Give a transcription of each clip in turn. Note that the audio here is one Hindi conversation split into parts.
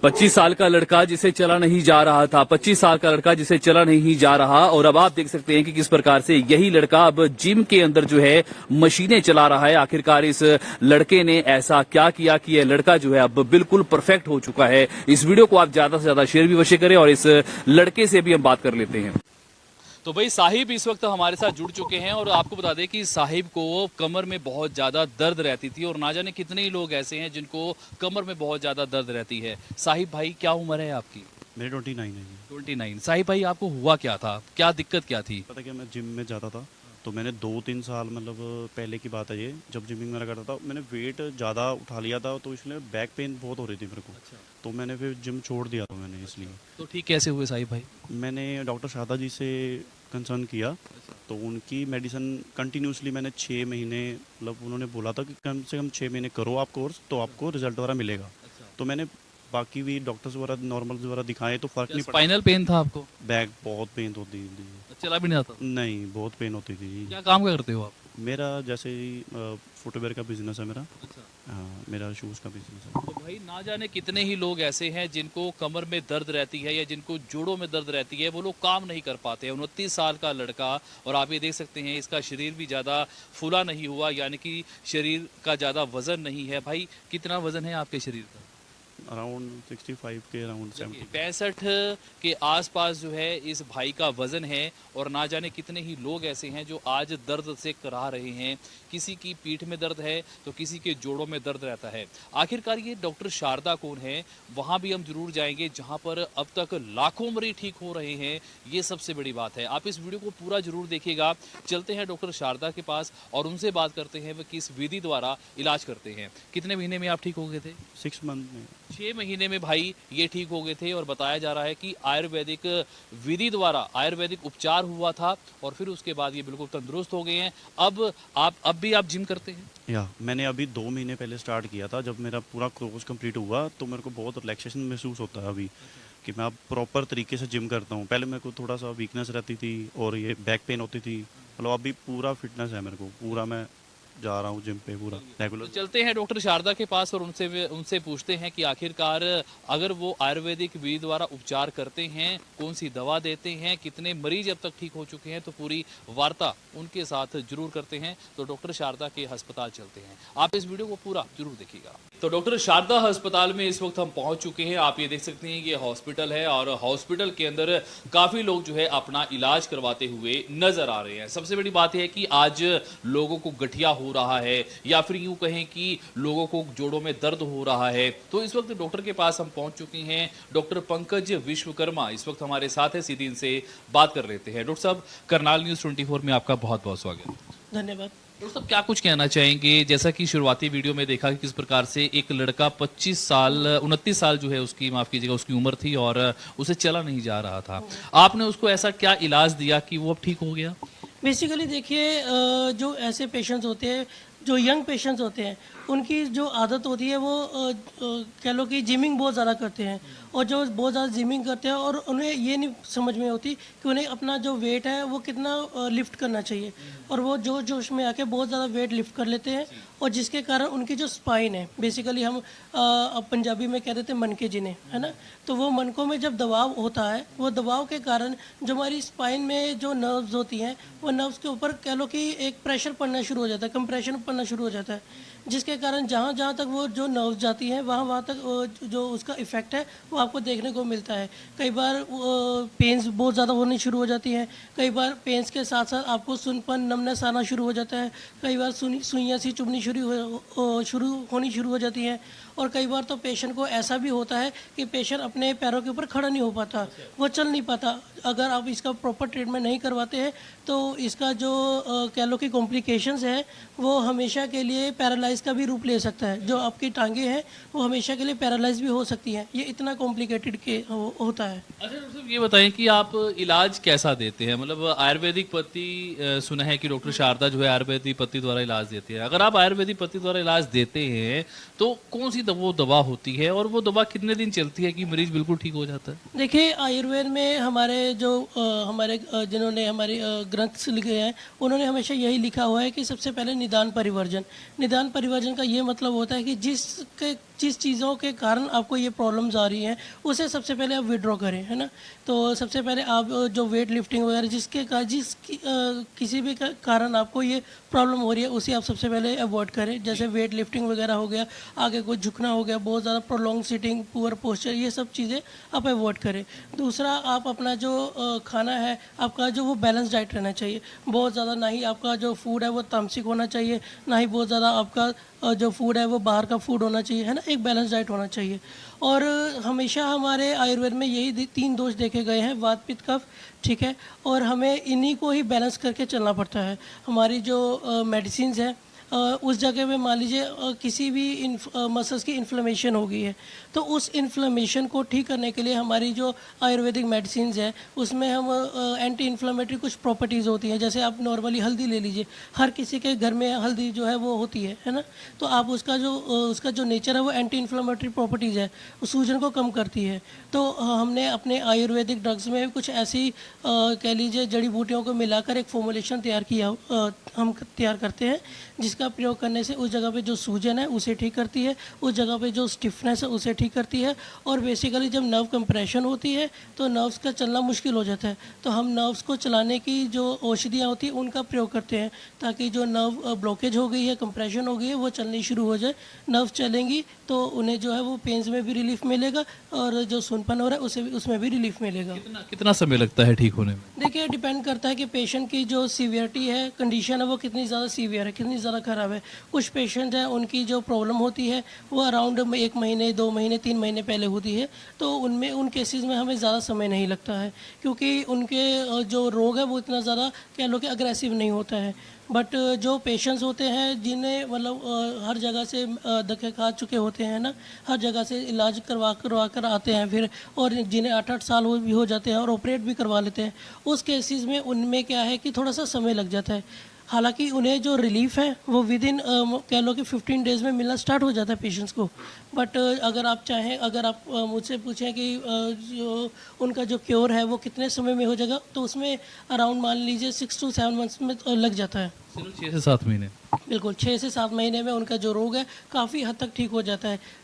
25 साल का लड़का जिसे चला नहीं जा रहा था, 25 साल का लड़का जिसे चला नहीं जा रहा, और अब आप देख सकते हैं कि किस प्रकार से यही लड़का अब जिम के अंदर जो है मशीनें चला रहा है। आखिरकार इस लड़के ने ऐसा क्या किया कि यह लड़का जो है अब बिल्कुल परफेक्ट हो चुका है। इस वीडियो को आप ज्यादा से ज्यादा शेयर भी अवश्य करें और इस लड़के से भी हम बात कर लेते हैं। तो भाई साहिब इस वक्त हमारे साथ जुड़ चुके हैं और आपको बता दें कि साहिब को कमर में बहुत ज़्यादा दर्द रहती थी और ना जाने कितने ही लोग ऐसे हैं जिनको कमर में बहुत ज़्यादा दर्द रहती है। साहिब भाई क्या उम्र है आपकी? मेरे 29 है जी। 29। साहिब भाई आपको हुआ क्या था, क्या दिक्कत क्या थी? पता क्या, मैं जिम में जाता था तो मैंने 2-3 साल मतलब पहले की बात है ये, जब जिमिंग मेरा करता था मैंने वेट ज़्यादा उठा लिया था तो इसलिए बैक पेन बहुत हो रही थी मेरे को। अच्छा। तो मैंने फिर जिम छोड़ दिया था मैंने इसलिए। तो ठीक कैसे हुए साहिब भाई? मैंने डॉक्टर शारदा जी से कंसर्न किया तो उनकी मेडिसिन कंटिन्यूसली मैंने 6 महीने, मतलब उन्होंने बोला था कि कम से कम 6 महीने करो आप कोर्स तो आपको रिजल्ट वगैरह मिलेगा। तो मैंने बाकी भी डॉक्टर्स वगैरह नॉर्मल वगैरह दिखाए तो फर्क नहीं पड़ा। स्पाइनल पेन था आपको? बैक बहुत पेन होती थी। चला भी नहीं आता? नहीं, बहुत पेन होती थी जी। क्या काम करते हो आप? मेरा जैसे फुटवेयर का बिजनेस है मेरा। अच्छा। हाँ, मेरा शूज़ का बिजनेस है। तो भाई ना जाने कितने ही लोग ऐसे हैं जिनको कमर में दर्द रहती है या जिनको जोड़ों में दर्द रहती है, वो लोग काम नहीं कर पाते हैं। 29 साल का लड़का, और आप ये देख सकते हैं इसका शरीर भी ज़्यादा फूला नहीं हुआ, यानी कि शरीर का ज़्यादा वजन नहीं है। भाई कितना वजन है आपके शरीर का? अराउंड 65 के अराउंड 70। 65 के आसपास जो है इस भाई का वजन है और ना जाने कितने ही लोग ऐसे हैं जो आज दर्द से कराह रहे हैं। किसी की पीठ में दर्द है तो किसी के जोड़ों में दर्द रहता है। आखिरकार ये डॉक्टर शारदा कौन है, वहां भी हम जरूर जाएंगे जहां पर अब तक लाखों मरीज ठीक हो रहे हैं। ये सबसे बड़ी बात है। आप इस वीडियो को पूरा जरूर देखिएगा। चलते हैं डॉक्टर शारदा के पास और उनसे बात करते हैं वो किस विधि द्वारा इलाज करते हैं। कितने महीने में आप ठीक हो गए थे? 6 मंथ में। 6 महीने में भाई ये ठीक हो गए थे और बताया जा रहा है कि आयुर्वेदिक विधि द्वारा आयुर्वेदिक उपचार हुआ था और फिर उसके बाद ये बिल्कुल तंदुरुस्त हो गए हैं। अब भी आप जिम करते हैं? या मैंने अभी 2 महीने पहले स्टार्ट किया था। जब मेरा पूरा कोर्स कंप्लीट हुआ तो मेरे को बहुत रिलैक्सेशन महसूस होता है अभी कि मैं अब प्रॉपर तरीके से जिम करता हूँ। पहले मेरे को थोड़ा सा वीकनेस रहती थी और ये बैक पेन होती थी, मतलब अभी पूरा फिटनेस है मेरे को, पूरा मैं जा रहा हूँ जिम पे पूरा रेगुलर। तो चलते हैं डॉक्टर शारदा के पास और उनसे पूछते हैं कि आखिरकार अगर वो आयुर्वेदिक विधि द्वारा उपचार करते हैं, कौन सी दवा देते हैं, कितने मरीज अब तक ठीक हो चुके हैं। तो पूरी वार्ता उनके साथ जरूर करते हैं। तो डॉक्टर शारदा के अस्पताल चलते हैं। आप इस वीडियो को पूरा जरूर देखिएगा। तो डॉक्टर शारदा अस्पताल में इस वक्त हम पहुंच चुके हैं। आप ये देख सकते हैं ये हॉस्पिटल है और हॉस्पिटल के अंदर काफी लोग जो है अपना इलाज करवाते हुए नजर आ रहे हैं। सबसे बड़ी बात है कि आज लोगों को गठिया हो रहा है या फिर यूं कहें कि लोगों को जोड़ों में दर्द हो रहा है। तो इस वक्त डॉक्टर के पास हम पहुंच चुके हैं। डॉक्टर पंकज विश्वकर्मा इस वक्त हमारे साथ है। सीधी इनसे बात कर लेते हैं। डॉक्टर साहब, करनाल न्यूज़ 24 में आपका बहुत बहुत स्वागत। धन्यवाद। डॉक्टर साहब, क्या कुछ कहना चाहेंगे? जैसा कि शुरुआती वीडियो में देखा कि किस प्रकार से एक लड़का 29 साल जो है उसकी, माफ कीजिएगा, उसकी उम्र थी और उसे चला नहीं जा रहा था। आपने उसको ऐसा क्या इलाज दिया कि वो अब ठीक हो गया? बेसिकली देखिए, जो ऐसे पेशेंट्स होते हैं, जो यंग पेशेंट्स होते हैं, उनकी जो आदत होती है वो कह लो कि जिमिंग बहुत ज़्यादा करते हैं और जो बहुत ज़्यादा जिमिंग करते हैं और उन्हें ये नहीं समझ में होती कि उन्हें अपना जो वेट है वो कितना लिफ्ट करना चाहिए और वो जोश में आके बहुत ज़्यादा वेट लिफ्ट कर लेते हैं और जिसके कारण उनकी जो स्पाइन है, बेसिकली हम अब पंजाबी में कह देते हैं मनके जिन्हें, है ना, तो वो मनकों में जब दबाव होता है, वो दबाव के कारण जो हमारी स्पाइन में जो नर्व्स होती हैं वो नर्व्स के ऊपर कह लो कि एक प्रेशर पड़ना शुरू हो जाता है, कंप्रेशन पड़ना शुरू हो जाता है, जिसके कारण जहाँ जहाँ तक वो जो नर्व्स जाती हैं वहाँ तक जो उसका इफ़ेक्ट है वो आपको देखने को मिलता है। कई बार पेन्स बहुत ज़्यादा होनी शुरू हो जाती हैं, कई बार पेन्स के साथ साथ आपको सुनपन, नमनेस आना शुरू हो जाता है, कई बार सुइयाँ सी चुभनी शुरू होनी शुरू हो जाती हैं और कई बार तो पेशेंट को ऐसा भी होता है कि पेशेंट अपने पैरों के ऊपर खड़ा नहीं हो पाता, वो चल नहीं पाता। अगर आप इसका प्रॉपर ट्रीटमेंट नहीं करवाते हैं तो इसका जो कह लो कि कॉम्प्लिकेशंस है वो हमेशा के लिए पैरालाइज का भी रूप ले सकता है। जो आपकी टांगे हैं वो हमेशा के लिए पैरालाइज भी हो सकती हैं। ये इतना कॉम्प्लिकेटेड होता है। अच्छा डॉक्टर साहब, ये बताएं कि आप इलाज कैसा देते हैं? मतलब आयुर्वेदिक पत्ती, सुना है कि डॉक्टर शारदा जो है आयुर्वेदिक पत्ती द्वारा इलाज देती है। अगर आप आयुर्वेदिक पत्ती द्वारा इलाज देते हैं तो कौन सी वो दवा होती है और वो दवा कितने दिन चलती है कि मरीज बिल्कुल ठीक हो जाता है? देखिए, आयुर्वेद में हमारे जो हमारे जिन्होंने हमारे ग्रंथ लिखे हैं उन्होंने हमेशा यही लिखा हुआ है कि सबसे पहले निदान परिवर्जन का ये मतलब होता है कि जिसके जिस चीज़ों के कारण आपको ये प्रॉब्लम्स आ रही हैं उसे सबसे पहले आप विड्रॉ करें, है ना। तो सबसे पहले आप जो वेट लिफ्टिंग वगैरह किसी भी कारण आपको ये प्रॉब्लम हो रही है उसे आप सबसे पहले अवॉइड करें। जैसे वेट लिफ्टिंग वगैरह हो गया, आगे को झुकना हो गया, बहुत ज़्यादा प्रोलॉन्ग सिटिंग, पुअर पोस्चर, ये सब चीज़ें आप अवॉइड करें। दूसरा, आप अपना जो खाना है आपका जो वो बैलेंस डाइट रहना चाहिए। बहुत ज़्यादा ना ही आपका जो फूड है वो तामसिक होना चाहिए, ना ही बहुत ज़्यादा आपका जो फूड है वो बाहर का फूड होना चाहिए, है ना। एक बैलेंस डाइट होना चाहिए। और हमेशा हमारे आयुर्वेद में यही 3 दोष देखे गए हैं, वात पित्त कफ, ठीक है। और हमें इन्हीं को ही बैलेंस करके चलना पड़ता है। हमारी जो मेडिसिन्स हैं उस जगह पे मान लीजिए किसी भी मसल्स की इन्फ्लेमेशन हो गई है, तो उस इन्फ्लेमेशन को ठीक करने के लिए हमारी जो आयुर्वेदिक मेडिसिन्स है उसमें हम एंटी इन्फ्लेमेटरी कुछ प्रॉपर्टीज़ होती हैं। जैसे आप नॉर्मली हल्दी ले लीजिए, हर किसी के घर में हल्दी जो है वो होती है ना। तो आप उसका जो नेचर है वो एंटी इन्फ्लेमेटरी प्रॉपर्टीज़ है, वो सूजन को कम करती है। तो हमने अपने आयुर्वेदिक ड्रग्स में कुछ ऐसी कह लीजिए जड़ी बूटियों को मिलाकर एक फॉर्मुलेशन हम तैयार करते हैं, जिसका प्रयोग करने से उस जगह पे जो सूजन है उसे ठीक करती है, उस जगह पे जो स्टिफनेस है उसे ठीक करती है। और बेसिकली जब नर्व कंप्रेशन होती है तो नर्व्स का चलना मुश्किल हो जाता है, तो हम नर्व्स को चलाने की जो औषधियाँ होती हैं उनका प्रयोग करते हैं, ताकि जो नर्व ब्लॉकेज हो गई है, कंप्रेशन हो गई है, वो चलनी शुरू हो जाए। नर्व चलेंगी तो उन्हें जो है वो पेन्स में भी रिलीफ मिलेगा, और जो सुनपन हो रहा है उसमें भी रिलीफ मिलेगा। कितना समय लगता है ठीक होने में? देखिए, डिपेंड करता है कि पेशेंट की जो सीवियरिटी है, कंडीशन है, वो कितनी ज़्यादा सीवियर है, कितनी ज़्यादा ख़राब है। कुछ पेशेंट हैं उनकी जो प्रॉब्लम होती है वो अराउंड 1 महीने, 2 महीने, 3 महीने पहले होती है, तो उन केसेस में हमें ज़्यादा समय नहीं लगता है, क्योंकि उनके जो रोग है वो इतना ज़्यादा कह लो कि अग्रेसिव नहीं होता है। बट जो पेशेंट्स होते हैं जिन्हें मतलब हर जगह से धक्के खा चुके होते हैं ना, हर जगह से इलाज करवा कर आते हैं फिर, और जिन्हें 8-8 साल भी हो जाते हैं और ऑपरेट भी करवा लेते हैं, उस केसेस में उनमें क्या है कि थोड़ा सा समय लग जाता है। हालांकि उन्हें जो रिलीफ है वो विदिन कह लो कि 15 डेज़ में मिलना स्टार्ट हो जाता है पेशेंट्स को। बट अगर आप चाहें, अगर आप मुझसे पूछें कि जो उनका जो क्योर है वो कितने समय में हो जाएगा, तो उसमें अराउंड मान लीजिए 6 to 7 मंथ्स में लग जाता है। सिर्फ 6 से 7 महीने? बिल्कुल, 6 से 7 महीने में उनका जो रोग है काफ़ी हद तक ठीक हो जाता है।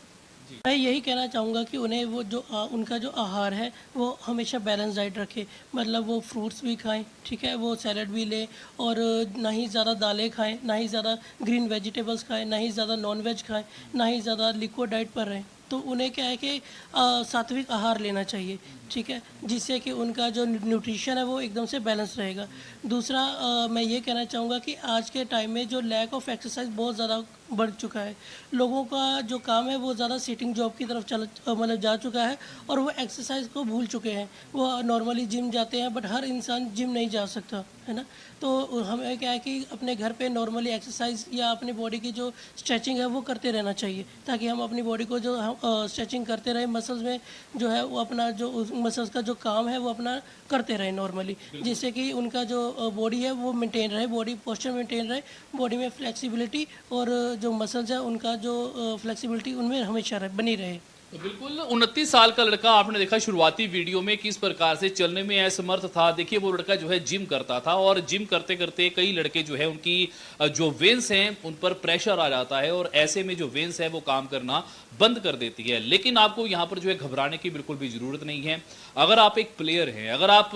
मैं यही कहना चाहूँगा कि उन्हें वो जो उनका जो आहार है वो हमेशा बैलेंस डाइट रखें। मतलब वो फ्रूट्स भी खाएं, ठीक है, वो सैलड भी लें, और ना ही ज़्यादा दालें खाएं, ना ही ज़्यादा ग्रीन वेजिटेबल्स खाएं, ना ही ज़्यादा नॉन वेज खाएं, ना ही ज़्यादा लिक्विड डाइट पर रहें। तो उन्हें क्या है कि सात्विक आहार लेना चाहिए, ठीक है, जिससे कि उनका जो न्यूट्रिशन है वो एकदम से बैलेंस रहेगा। दूसरा, मैं ये कहना चाहूँगा कि आज के टाइम में जो लैक ऑफ एक्सरसाइज बहुत ज़्यादा बढ़ चुका है। लोगों का जो काम है वो ज़्यादा सिटिंग जॉब की तरफ मतलब जा चुका है, और वो एक्सरसाइज को भूल चुके हैं। वो नॉर्मली जिम जाते हैं, बट हर इंसान जिम नहीं जा सकता, है ना। तो हमें क्या है कि अपने घर पे नॉर्मली एक्सरसाइज या अपनी बॉडी की जो स्ट्रेचिंग है वो करते रहना चाहिए, ताकि हम अपनी बॉडी को जो स्ट्रेचिंग करते रहे, मसल्स में जो है वो अपना जो मसल्स का जो काम है वो अपना करते रहे नॉर्मली, जिससे कि उनका जो बॉडी है वो मेंटेन रहे, बॉडी पोस्चर मेंटेन रहे, बॉडी में फ्लेक्सिबिलिटी, और जो मसल्स है उनका जो फ्लेक्सिबिलिटी उनमें हमेशा बनी रहे। तो बिल्कुल 29 साल का लड़का, आपने देखा शुरुआती वीडियो में किस प्रकार से चलने में असमर्थ था। देखिए वो लड़का जो है जिम करता था, और जिम करते करते कई लड़के जो है उनकी जो वेन्स हैं उन पर प्रेशर आ जाता है, और ऐसे में जो वेन्स है वो काम करना बंद कर देती है। लेकिन आपको यहाँ पर जो है घबराने की बिल्कुल भी जरूरत नहीं है। अगर आप एक प्लेयर हैं, अगर आप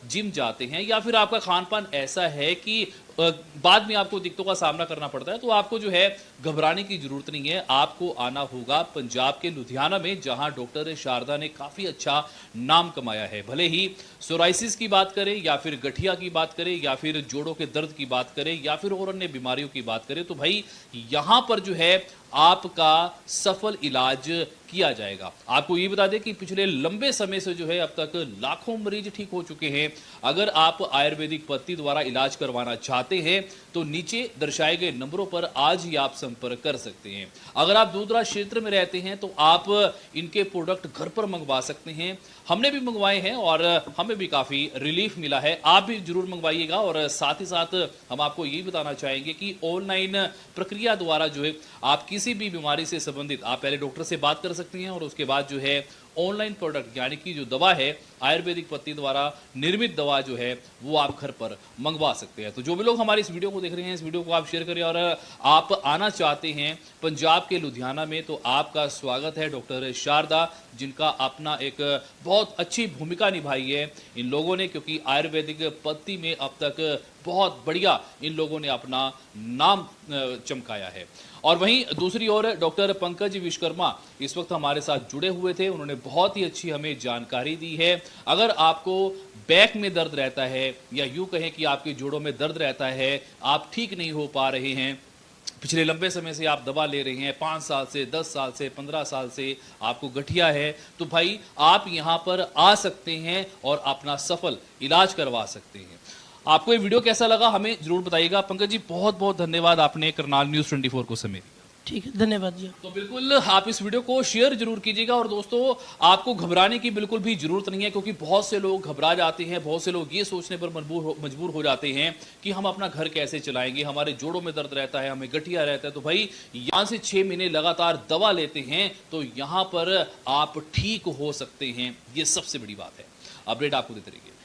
जिम जाते हैं, या फिर आपका खान पान ऐसा है कि बाद में आपको दिक्कतों का सामना करना पड़ता है, तो आपको जो है घबराने की जरूरत नहीं है। आपको आना होगा पंजाब के लुधियाना में, जहां डॉक्टर शारदा ने काफी अच्छा नाम कमाया है। भले ही सोराइसिस की बात करें, या फिर गठिया की बात करें, या फिर जोड़ों के दर्द की बात करें, या फिर और अन्य बीमारियों की बात करें, तो भाई यहां पर जो है आपका सफल इलाज किया जाएगा। आपको ये बता दें कि पिछले लंबे समय से जो है अब तक लाखों मरीज ठीक हो चुके हैं। अगर आप आयुर्वेदिक पद्धति द्वारा इलाज करवाना चाहते हैं तो नीचे दर्शाए गए नंबरों पर आज ही आप संपर्क कर सकते हैं। अगर आप दूर क्षेत्र में रहते हैं तो आप इनके प्रोडक्ट घर पर मंगवा सकते हैं। हमने भी मंगवाए हैं और हमें भी काफी रिलीफ मिला है। आप भी जरूर मंगवाइएगा। और साथ ही साथ हम आपको ये बताना चाहेंगे कि ऑनलाइन प्रक्रिया द्वारा जो है आप किसी भी बीमारी से संबंधित आप पहले डॉक्टर से बात कर सकते हैं, और उसके बाद जो है ऑनलाइन प्रोडक्ट यानी कि जो दवा है आयुर्वेदिक पत्ती द्वारा निर्मित दवा जो है वो आप घर पर मंगवा सकते हैं। तो जो भी लोग हमारी इस वीडियो को देख रहे हैं, इस वीडियो को आप शेयर करें और आप आना चाहते हैं पंजाब के लुधियाना में, तो आपका स्वागत है। डॉक्टर शारदा जिनका अपना एक बहुत अच्छी भूमिका निभाई है इन लोगों ने, क्योंकि आयुर्वेदिक पत्ती में अब तक बहुत बढ़िया इन लोगों ने अपना नाम चमकाया है। और वहीं दूसरी ओर डॉक्टर पंकज विश्वकर्मा इस वक्त हमारे साथ जुड़े हुए थे, उन्होंने बहुत ही अच्छी हमें जानकारी दी है। अगर आपको बैक में दर्द रहता है या यूं कहें कि आपके जोड़ों में दर्द रहता है, आप ठीक नहीं हो पा रहे हैं, पिछले लंबे समय से आप दवा ले रहे हैं, 5 साल से, 10 साल से, 15 साल से आपको गठिया है, तो भाई आप यहाँ पर आ सकते हैं और अपना सफल इलाज करवा सकते हैं। आपको ये वीडियो कैसा लगा हमें जरूर बताइएगा। पंकज जी बहुत बहुत धन्यवाद, आपने करनाल न्यूज़ 24 को समय दिया। ठीक है, धन्यवाद जी। तो बिल्कुल आप इस वीडियो को शेयर जरूर कीजिएगा। और दोस्तों आपको घबराने की बिल्कुल भी जरूरत नहीं है, क्योंकि बहुत से लोग घबरा जाते हैं, बहुत से लोग ये सोचने पर मजबूर हो जाते हैं कि हम अपना घर कैसे चलाएंगे, हमारे जोड़ों में दर्द रहता है, हमें गठिया रहता है। तो भाई यहाँ से 6 महीने लगातार दवा लेते हैं तो यहाँ पर आप ठीक हो सकते हैं, ये सबसे बड़ी बात है। अपडेट आपको देते रहिए।